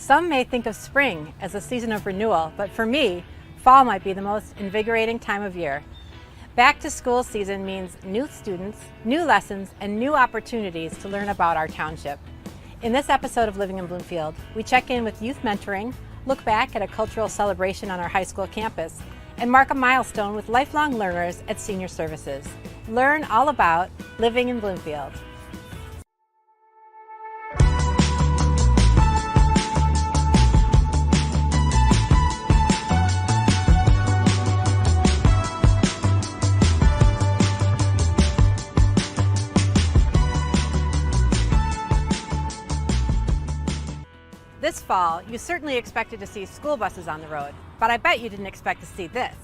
Some may think of spring as a season of renewal, but for me, fall might be the most invigorating time of year. Back to school season means new students, new lessons, and new opportunities to learn about our township. In this episode of Living in Bloomfield, we check in with youth mentoring, look back at a cultural celebration on our high school campus, and mark a milestone with lifelong learners at Senior Services. Learn all about living in Bloomfield. This fall, you certainly expected to see school buses on the road, but I bet you didn't expect to see this.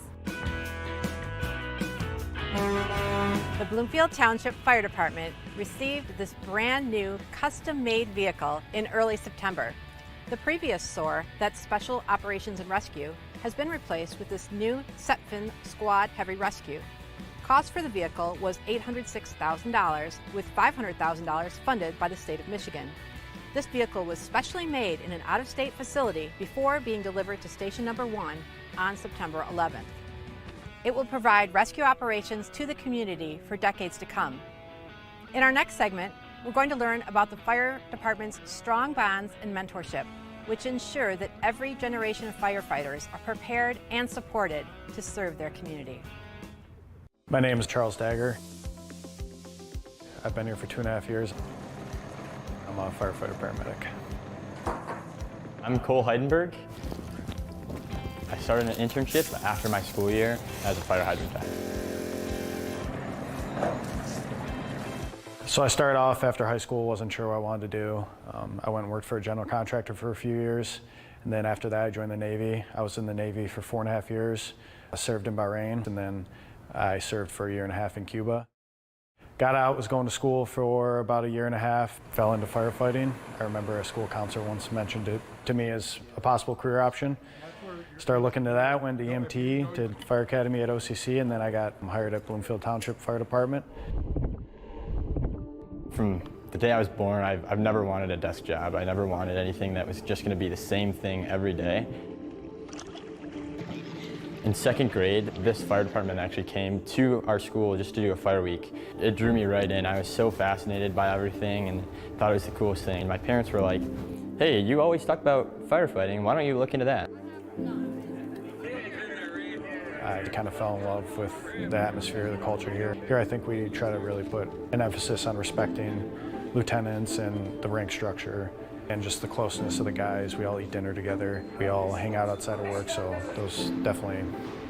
The Bloomfield Township Fire Department received this brand new custom-made vehicle in early September. The previous SOAR, that's Special Operations and Rescue, has been replaced with this new CEPFIN Squad Heavy Rescue. Cost for the vehicle was $806,000, with $500,000 funded by the state of Michigan. This vehicle was specially made in an out-of-state facility before being delivered to Station Number 1 on September 11th. It will provide rescue operations to the community for decades to come. In our next segment, we're going to learn about the fire department's strong bonds and mentorship, which ensure that every generation of firefighters are prepared and supported to serve their community. My name is Charles Dagger. I've been here for 2.5 years. I'm a firefighter paramedic. I'm Cole Heidenberg. I started an internship after my school year as a fire hydrant tech. So I started off after high school, wasn't sure what I wanted to do. I went and worked for a general contractor for a few years. And then after that, I joined the Navy. I was in the Navy for 4.5 years. I served in Bahrain, and then I served for 1.5 years in Cuba. Got out, was going to school for about 1.5 years, fell into firefighting. I remember a school counselor once mentioned it to me as a possible career option. Started looking into that, went to EMT, did fire academy at OCC, and then I got hired at Bloomfield Township Fire Department. From the day I was born, I've never wanted a desk job. I never wanted anything that was just going to be the same thing every day. In 2nd grade, this fire department actually came to our school just to do a fire week. It drew me right in. I was so fascinated by everything and thought it was the coolest thing. My parents were like, hey, you always talk about firefighting, why don't you look into that? I kind of fell in love with the atmosphere, the culture here. Here I think we try to really put an emphasis on respecting lieutenants and the rank structure and just the closeness of the guys. We all eat dinner together. We all hang out outside of work, so those definitely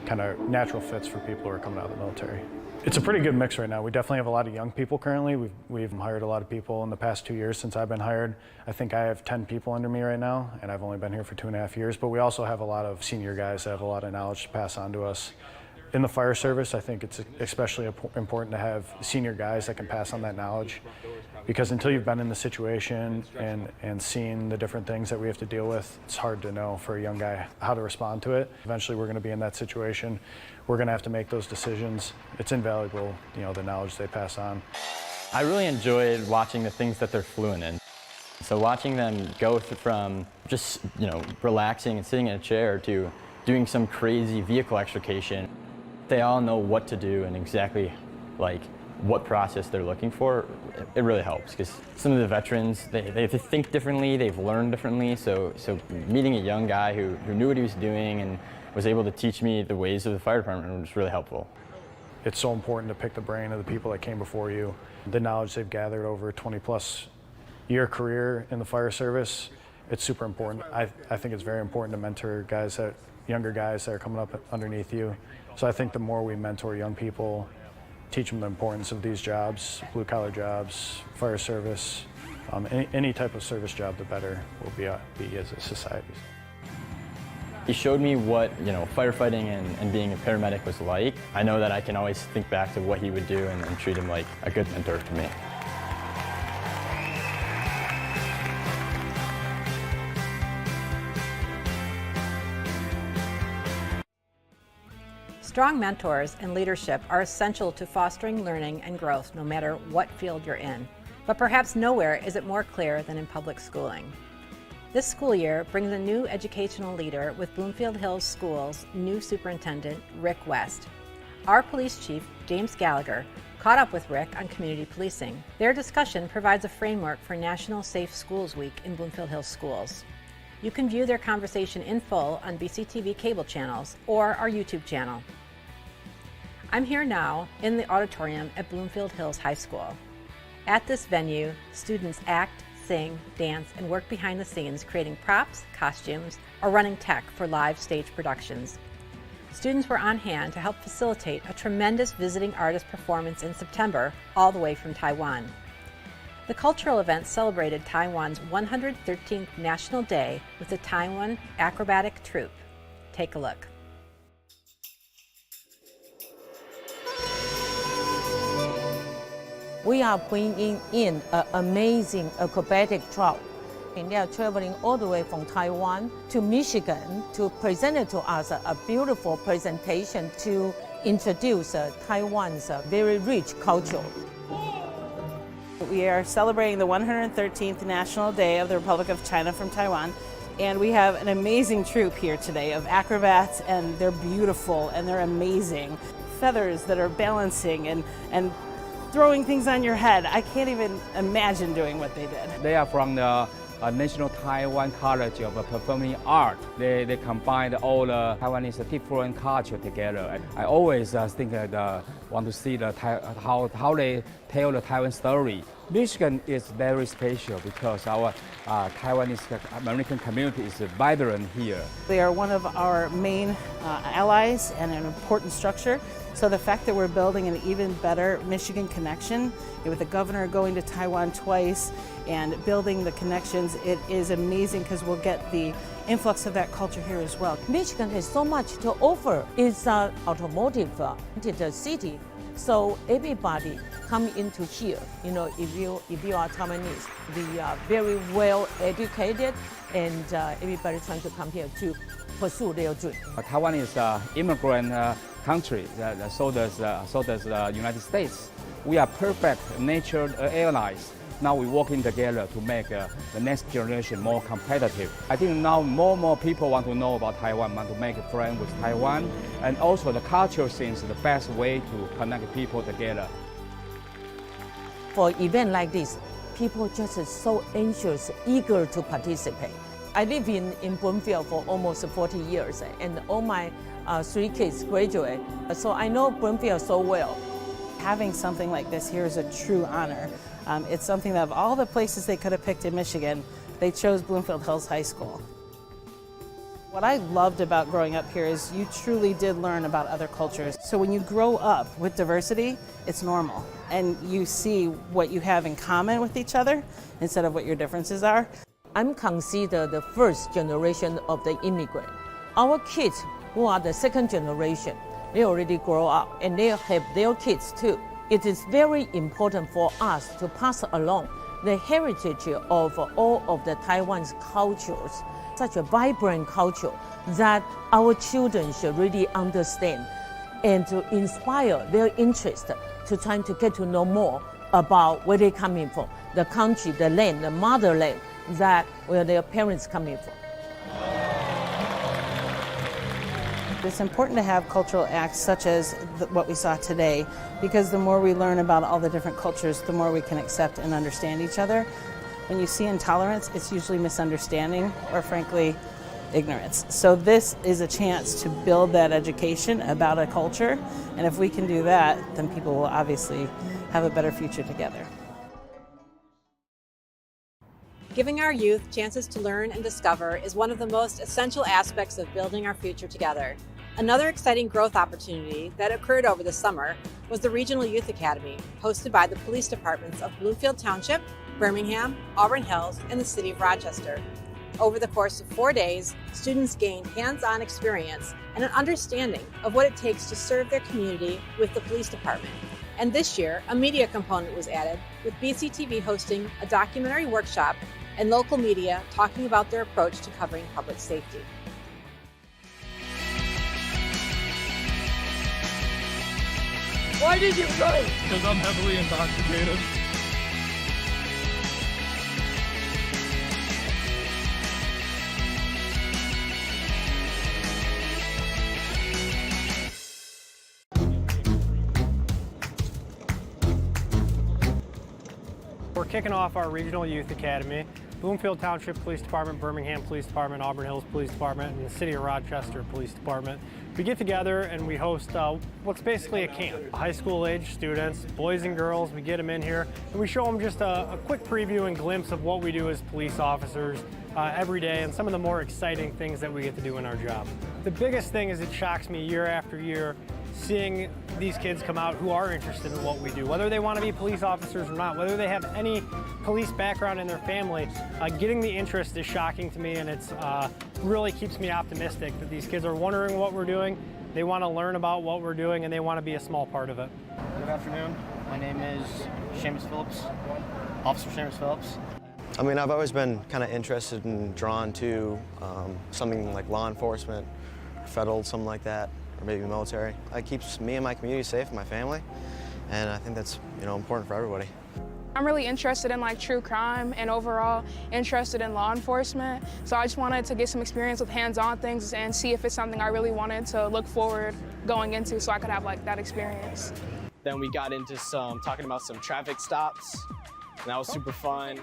kind of natural fits for people who are coming out of the military. It's a pretty good mix right now. We definitely have a lot of young people currently. We've hired a lot of people in the past 2 years since I've been hired. I think I have 10 people under me right now, and I've only been here for 2.5 years, but we also have a lot of senior guys that have a lot of knowledge to pass on to us. In the fire service, I think it's especially important to have senior guys that can pass on that knowledge, because until you've been in the situation and seen the different things that we have to deal with, it's hard to know for a young guy how to respond to it. Eventually we're going to be in that situation. We're going to have to make those decisions. It's invaluable, the knowledge they pass on. I really enjoyed watching the things that they're fluent in. So watching them go from just, relaxing and sitting in a chair to doing some crazy vehicle extrication. They all know what to do and exactly what process they're looking for. It really helps because some of the veterans, they think differently, they've learned differently. So meeting a young guy who knew what he was doing and was able to teach me the ways of the fire department was really helpful. It's so important to pick the brain of the people that came before you. The knowledge they've gathered over a 20+ year career in the fire service, it's super important. I think it's very important to mentor younger guys that are coming up underneath you. So I think the more we mentor young people, teach them the importance of these jobs, blue-collar jobs, fire service, any type of service job, the better we'll be as a society. He showed me what firefighting and being a paramedic was like. I know that I can always think back to what he would do and treat him like a good mentor to me. Strong mentors and leadership are essential to fostering learning and growth no matter what field you're in. But perhaps nowhere is it more clear than in public schooling. This school year brings a new educational leader with Bloomfield Hills Schools' new superintendent, Rick West. Our police chief, James Gallagher, caught up with Rick on community policing. Their discussion provides a framework for National Safe Schools Week in Bloomfield Hills Schools. You can view their conversation in full on BCTV cable channels or our YouTube channel. I'm here now in the auditorium at Bloomfield Hills High School. At this venue, students act, sing, dance, and work behind the scenes creating props, costumes, or running tech for live stage productions. Students were on hand to help facilitate a tremendous visiting artist performance in September, all the way from Taiwan. The cultural event celebrated Taiwan's 113th National Day with the Taiwan Acrobatic Troupe. Take a look. We are bringing in an amazing acrobatic troupe. And they are traveling all the way from Taiwan to Michigan to present it to us a beautiful presentation to introduce Taiwan's very rich culture. We are celebrating the 113th National Day of the Republic of China from Taiwan. And we have an amazing troupe here today of acrobats, and they're beautiful and they're amazing. Feathers that are balancing and throwing things on your head. I can't even imagine doing what they did. They are from the National Taiwan College of Performing Art. They combined all the Taiwanese different culture together. I always think that want to see how they tell the Taiwan story. Michigan is very special because our Taiwanese American community is vibrant here. They are one of our main allies and an important structure. So the fact that we're building an even better Michigan connection, with the governor going to Taiwan twice and building the connections, it is amazing because we'll get the influx of that culture here as well. Michigan has so much to offer. It's an automotive city, so everybody come into here. You know, if you are Taiwanese, we are very well educated, and everybody trying to come here to pursue their dream. Taiwan is an immigrant country, so does the United States. We are perfect natural allies. Now we're working together to make the next generation more competitive. I think now more and more people want to know about Taiwan, want to make a friend with Taiwan, and also the culture seems the best way to connect people together. For an event like this, people just so anxious, eager to participate. I live in Bloomfield for almost 40 years, and all my 3 kids graduate, so I know Bloomfield so well. Having something like this here is a true honor. It's something that of all the places they could have picked in Michigan, they chose Bloomfield Hills High School. What I loved about growing up here is you truly did learn about other cultures. So when you grow up with diversity, it's normal. And you see what you have in common with each other instead of what your differences are. I'm considered the first generation of the immigrant. Our kids who are the second generation, they already grow up and they have their kids too. It is very important for us to pass along the heritage of all of the Taiwan's cultures, such a vibrant culture that our children should really understand, and to inspire their interest to trying to get to know more about where they're coming from, the country, the land, the motherland, that where their parents coming from. It's important to have cultural acts such as what we saw today, because the more we learn about all the different cultures, the more we can accept and understand each other. When you see intolerance, it's usually misunderstanding or frankly, ignorance. So this is a chance to build that education about a culture, and if we can do that, then people will obviously have a better future together. Giving our youth chances to learn and discover is one of the most essential aspects of building our future together. Another exciting growth opportunity that occurred over the summer was the Regional Youth Academy, hosted by the police departments of Bloomfield Township, Birmingham, Auburn Hills, and the City of Rochester. Over the course of 4 days, students gained hands-on experience and an understanding of what it takes to serve their community with the police department. And this year, a media component was added, with BCTV hosting a documentary workshop and local media talking about their approach to covering public safety. Why did you go? Because I'm heavily intoxicated. kicking off our Regional Youth Academy. Bloomfield Township Police Department, Birmingham Police Department, Auburn Hills Police Department, and the City of Rochester Police Department. We get together and we host what's basically a camp. High school age students, boys and girls, we get them in here and we show them just a quick preview and glimpse of what we do as police officers every day and some of the more exciting things that we get to do in our job. The biggest thing is it shocks me year after year seeing these kids come out who are interested in what we do, whether they want to be police officers or not, whether they have any police background in their family. Getting the interest is shocking to me, and it's really keeps me optimistic that these kids are wondering what we're doing, they want to learn about what we're doing, and they want to be a small part of it. Good afternoon. My name is Seamus Phillips, Officer Seamus Phillips. I mean, I've always been kind of interested and drawn to something like law enforcement, federal, something like that, or maybe military. It keeps me and my community safe, and my family, and I think that's, important for everybody. I'm really interested in true crime and overall interested in law enforcement. So I just wanted to get some experience with hands-on things and see if it's something I really wanted to look forward going into so I could have that experience. Then we got into talking about some traffic stops, and that was super fun.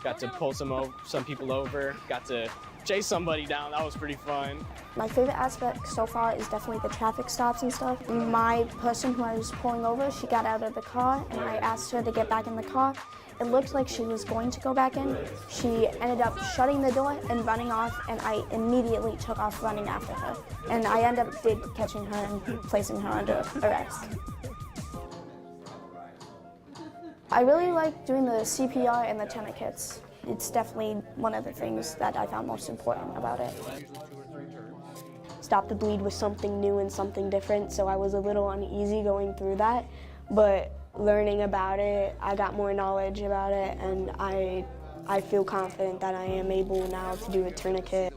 Got to pull some people over, got to chase somebody down. That was pretty fun. My favorite aspect so far is definitely the traffic stops and stuff. My person who I was pulling over, she got out of the car and I asked her to get back in the car. It looked like she was going to go back in. She ended up shutting the door and running off, and I immediately took off running after her. And I ended up catching her and placing her under arrest. I really like doing the CPR and the tourniquets. It's definitely one of the things that I found most important about it. Stop the Bleed was something new and something different, so I was a little uneasy going through that, but learning about it, I got more knowledge about it, and I feel confident that I am able now to do a tourniquet.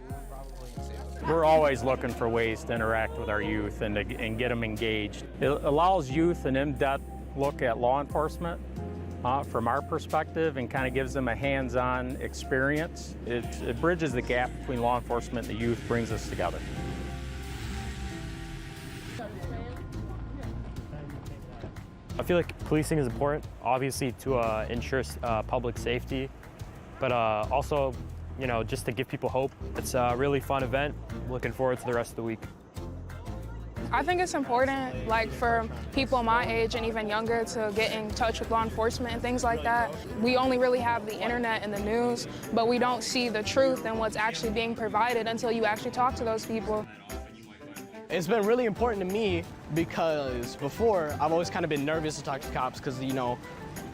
We're always looking for ways to interact with our youth and get them engaged. It allows youth an in-depth look at law enforcement from our perspective and kind of gives them a hands-on experience. It bridges the gap between law enforcement and the youth, brings us together. I feel like policing is important, obviously to ensure public safety, but also, just to give people hope. It's a really fun event. Looking forward to the rest of the week. I think it's important, for people my age and even younger to get in touch with law enforcement and things like that. We only really have the internet and the news, but we don't see the truth and what's actually being provided until you actually talk to those people. It's been really important to me because before I've always kind of been nervous to talk to cops because,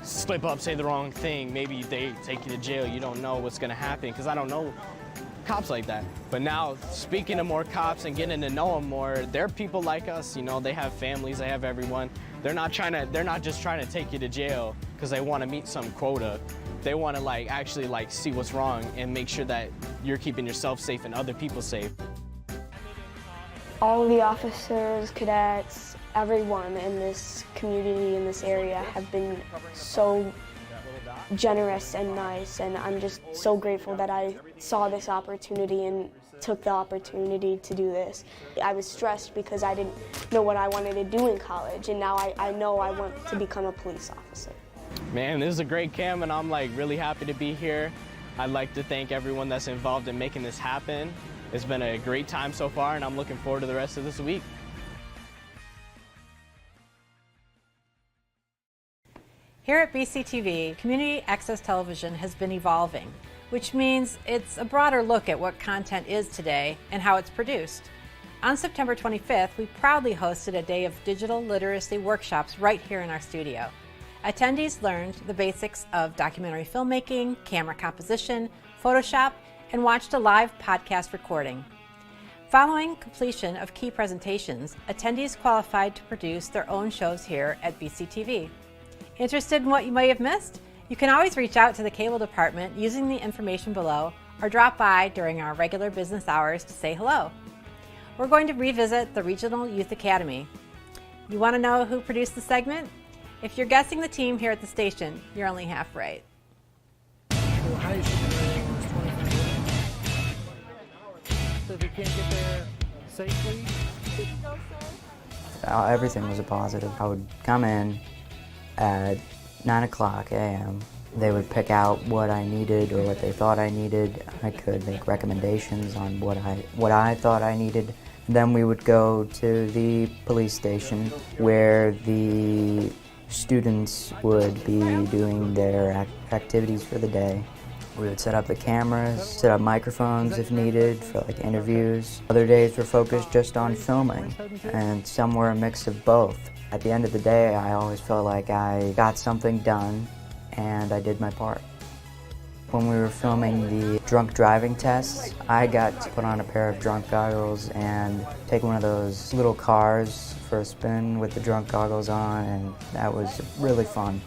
slip up, say the wrong thing, maybe they take you to jail, you don't know what's gonna happen because I don't know cops like that. But now speaking to more cops and getting to know them more, they're people like us, they have families, they have everyone. They're not just trying to take you to jail because they want to meet some quota. They want to actually see what's wrong and make sure that you're keeping yourself safe and other people safe. All of the officers, cadets, everyone in this community, in this area have been so generous and nice, and I'm just so grateful that I saw this opportunity and took the opportunity to do this. I was stressed because I didn't know what I wanted to do in college, and now I know I want to become a police officer. Man, this is a great camp, and I'm really happy to be here. I'd like to thank everyone that's involved in making this happen. It's been a great time so far, and I'm looking forward to the rest of this week. Here at BCTV, community access television has been evolving, which means it's a broader look at what content is today and how it's produced. On September 25th, we proudly hosted a day of digital literacy workshops right here in our studio. Attendees learned the basics of documentary filmmaking, camera composition, Photoshop, and watched a live podcast recording. Following completion of key presentations, attendees qualified to produce their own shows here at BCTV. Interested in what you may have missed? You can always reach out to the cable department using the information below or drop by during our regular business hours to say hello. We're going to revisit the Regional Youth Academy. You want to know who produced the segment? If you're guessing the team here at the station, you're only half right. So if you can't get there safely? Everything was a positive. I would come in at 9 o'clock a.m., They would pick out what I needed or what they thought I needed. I could make recommendations on what I thought I needed. Then we would go to the police station where the students would be doing their activities for the day. We would set up the cameras, set up microphones if needed for like interviews. Other days were focused just on filming, and some were a mix of both. At the end of the day, I always felt like I got something done and I did my part. When we were filming the drunk driving tests, I got to put on a pair of drunk goggles and take one of those little cars for a spin with the drunk goggles on, and that was really fun.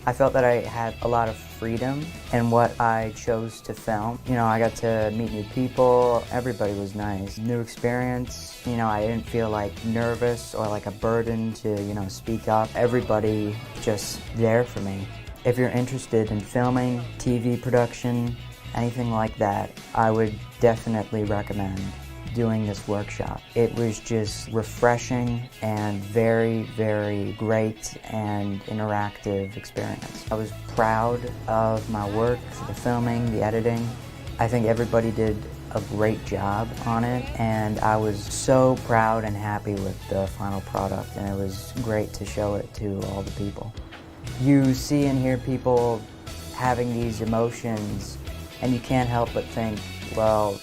I felt that I had a lot of freedom in what I chose to film. You know, I got to meet new people. Everybody was nice. New experience. You know, I didn't feel like nervous or like a burden to, you know, speak up. Everybody just there for me. If you're interested in filming, TV production, anything like that, I would definitely recommend doing this workshop. It was just refreshing and very, very great and interactive experience. I was proud of my work, the filming, the editing. I think everybody did a great job on it, and I was so proud and happy with the final product, and it was great to show it to all the people. You see and hear people having these emotions, and you can't help but think, well,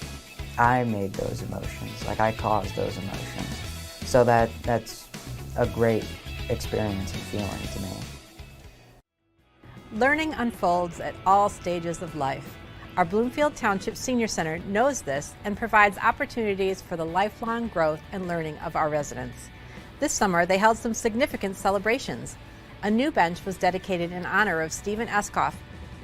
I made those emotions, like I caused those emotions. So that's a great experience and feeling to me. Learning unfolds at all stages of life. Our Bloomfield Township Senior Center knows this and provides opportunities for the lifelong growth and learning of our residents. This summer, they held some significant celebrations. A new bench was dedicated in honor of Stephen Eskoff,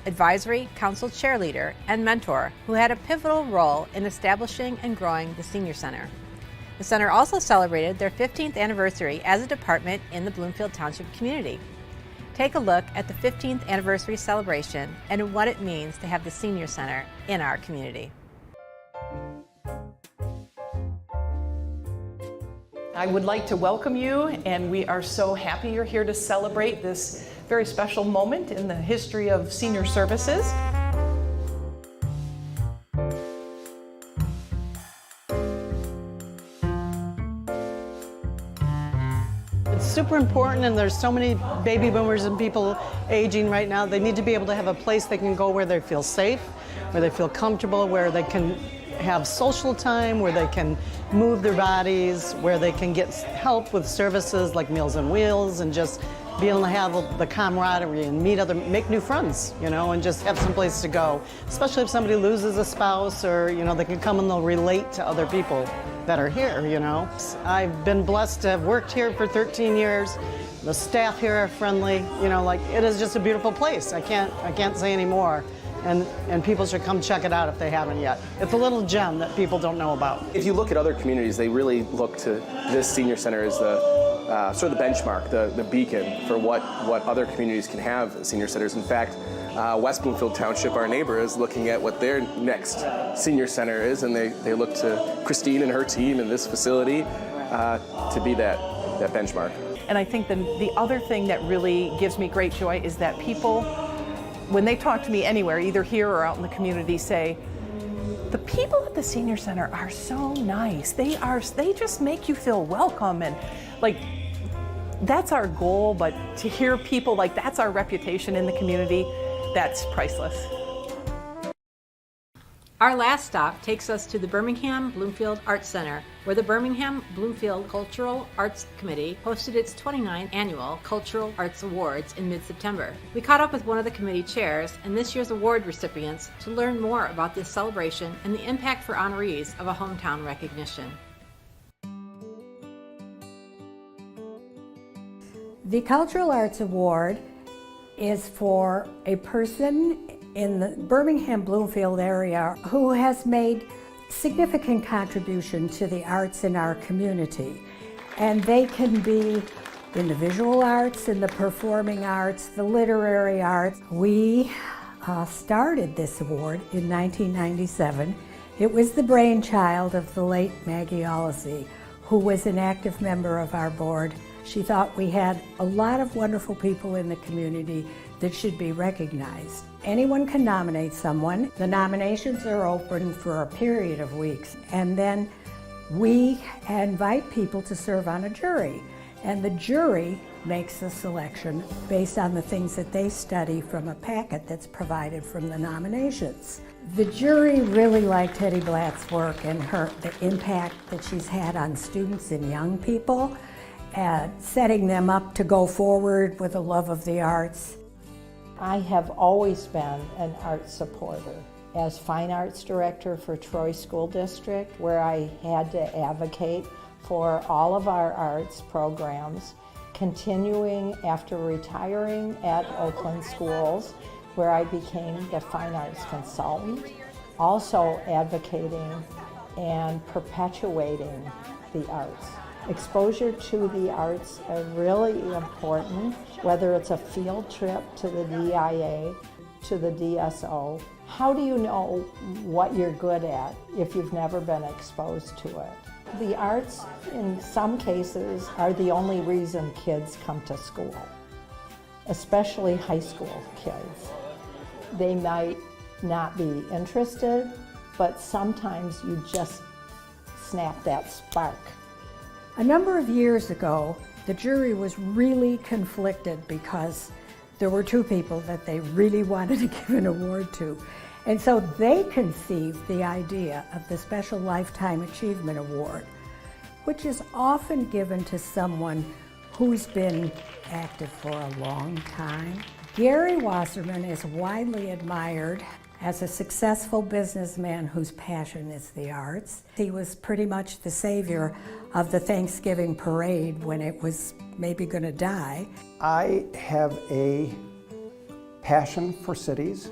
Advisory Council Chairleader and mentor who had a pivotal role in establishing and growing the Senior Center. The center also celebrated their 15th anniversary as a department in the Bloomfield Township community. Take a look at the 15th anniversary celebration and what it means to have the Senior Center in our community. I would like to welcome you, and we are so happy you're here to celebrate this very special moment in the history of senior services. It's super important, and there's so many baby boomers and people aging right now. They need to be able to have a place they can go where they feel safe, where they feel comfortable, where they can have social time, where they can move their bodies, where they can get help with services like Meals on Wheels, and just be able to have the camaraderie and make new friends, you know, and just have some place to go. Especially if somebody loses a spouse, or, you know, they can come and they'll relate to other people that are here, you know. I've been blessed to have worked here for 13 years. The staff here are friendly, you know, like it is just a beautiful place. I can't say any more. And people should come check it out if they haven't yet. It's a little gem that people don't know about. If you look at other communities, they really look to this senior center as the sort of the benchmark, the beacon for what other communities can have senior centers. In fact, West Bloomfield Township, our neighbor, is looking at what their next senior center is, and they look to Christine and her team and this facility to be that benchmark. And I think the other thing that really gives me great joy is that people, when they talk to me anywhere, either here or out in the community, say, the people at the Senior Center are so nice. They just make you feel welcome, and like, that's our goal, but to hear people like that's our reputation in the community, that's priceless. Our last stop takes us to the Birmingham Bloomfield Arts Center, where the Birmingham Bloomfield Cultural Arts Committee hosted its 29th annual Cultural Arts Awards in mid-September. We caught up with one of the committee chairs and this year's award recipients to learn more about this celebration and the impact for honorees of a hometown recognition. The Cultural Arts Award is for a person in the Birmingham Bloomfield area who has made significant contribution to the arts in our community. And they can be in the visual arts, in the performing arts, the literary arts. We started this award in 1997. It was the brainchild of the late Maggie Allesey, who was an active member of our board. She thought we had a lot of wonderful people in the community that should be recognized. Anyone can nominate someone. The nominations are open for a period of weeks, and then we invite people to serve on a jury, and the jury makes the selection based on the things that they study from a packet that's provided from the nominations. The jury really liked Hetty Blatt's work and the impact that she's had on students and young people, setting them up to go forward with a love of the arts. I have always been an art supporter. As Fine Arts Director for Troy School District, where I had to advocate for all of our arts programs, continuing after retiring at Oakland Schools, where I became the Fine Arts Consultant, also advocating and perpetuating the arts. Exposure to the arts are really important, whether it's a field trip to the DIA, to the DSO. How do you know what you're good at if you've never been exposed to it? The arts, in some cases, are the only reason kids come to school, especially high school kids. They might not be interested, but sometimes you just snap that spark. A number of years ago, the jury was really conflicted because there were two people that they really wanted to give an award to. And so they conceived the idea of the Special Lifetime Achievement Award, which is often given to someone who's been active for a long time. Gary Wasserman is widely admired as a successful businessman whose passion is the arts. He was pretty much the savior of the Thanksgiving parade when it was maybe going to die. I have a passion for cities.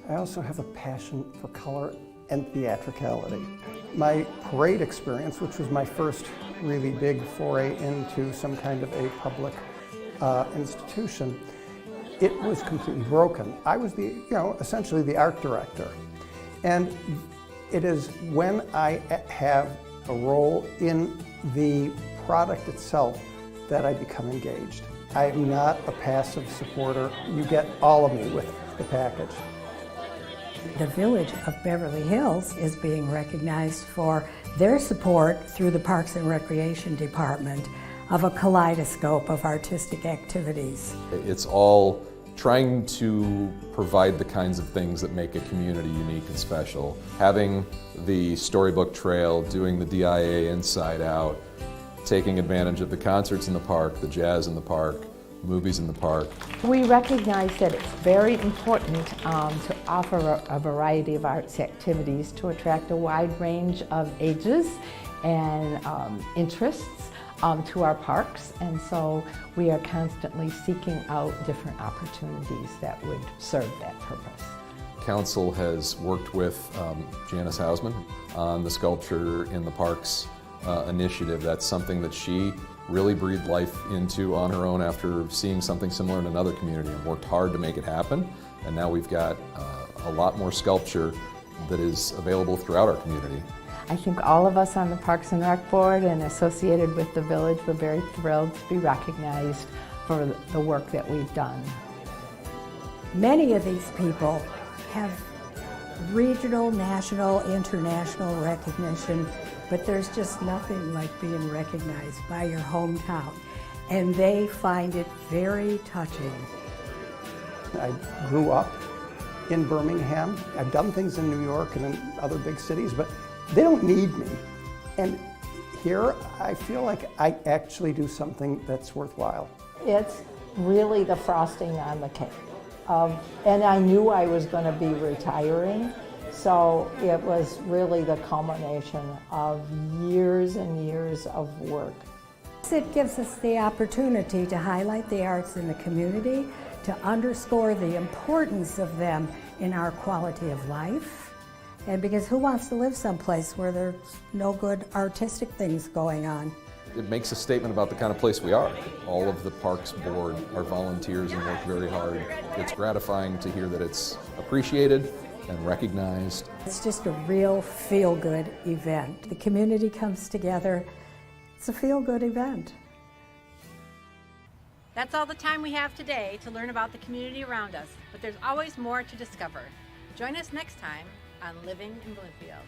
I also have a passion for color and theatricality. My parade experience, which was my first really big foray into some kind of a public institution, it was completely broken. I was essentially the art director. And it is when I have a role in the product itself that I become engaged. I am not a passive supporter. You get all of me with the package. The Village of Beverly Hills is being recognized for their support through the Parks and Recreation Department of a kaleidoscope of artistic activities. It's all trying to provide the kinds of things that make a community unique and special. Having the storybook trail, doing the DIA Inside Out, taking advantage of the concerts in the park, the jazz in the park, movies in the park. We recognize that it's very important to offer a variety of arts activities to attract a wide range of ages and interests to our parks, and so we are constantly seeking out different opportunities that would serve that purpose. Council has worked with Janice Hausman on the Sculpture in the Parks initiative. That's something that she really breathed life into on her own after seeing something similar in another community and worked hard to make it happen. And now we've got a lot more sculpture that is available throughout our community. I think all of us on the Parks and Rec Board and associated with the village were very thrilled to be recognized for the work that we've done. Many of these people have regional, national, international recognition, but there's just nothing like being recognized by your hometown, and they find it very touching. I grew up in Birmingham. I've done things in New York and in other big cities, but they don't need me. And here, I feel like I actually do something that's worthwhile. It's really the frosting on the cake. And I knew I was going to be retiring, so it was really the culmination of years and years of work. It gives us the opportunity to highlight the arts in the community, to underscore the importance of them in our quality of life. And because who wants to live someplace where there's no good artistic things going on? It makes a statement about the kind of place we are. All of the Parks Board are volunteers and work very hard. It's gratifying to hear that it's appreciated and recognized. It's just a real feel-good event. The community comes together. It's a feel-good event. That's all the time we have today to learn about the community around us, but there's always more to discover. Join us next time on Living in Bloomfield.